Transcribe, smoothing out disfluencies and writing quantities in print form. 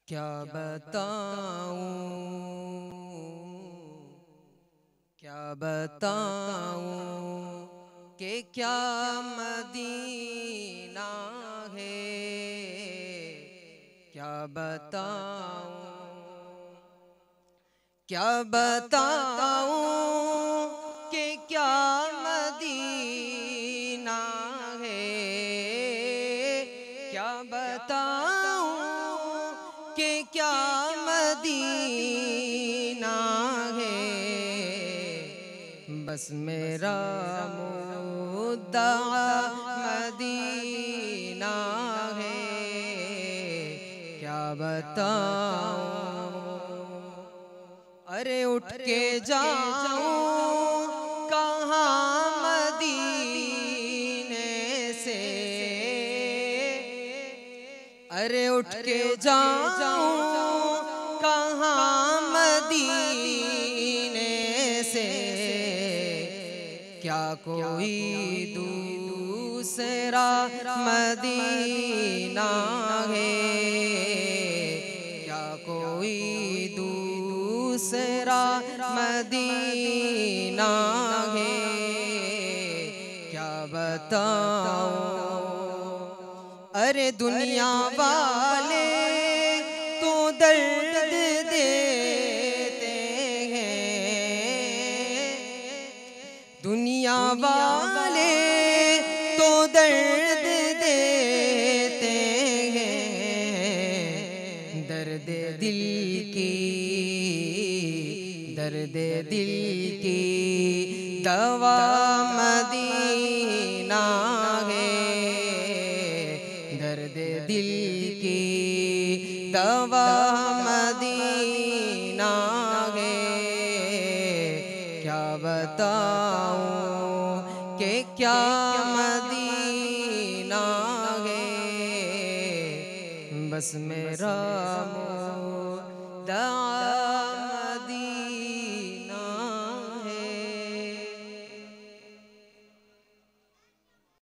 क्या बताऊं, क्या बताऊं कि क्या मदीना है। क्या बताऊं, क्या बताऊं कि क्या मदीना है। क्या बताऊं कि क्या मदीना है। बस मेरा मुद्दा मदीना है। क्या बताऊं, अरे उठ के जाऊं कहाँ मदीने से। अरे उठ के जाऊं कहाँ मदीने से। क्या कोई दूसरा मदीना है। क्या कोई दूसरा मदीना है। क्या बताऊं, अरे दुनिया वाले तो दर्द देते हैं। दुनिया वाले तो दर्द देते हैं। दर्द दिल की, दर्द दिल की दवा मदीना है। दर्द दिल की दवा मदीना है। क्या बताऊं कि क्या मदीना है। बस मेरा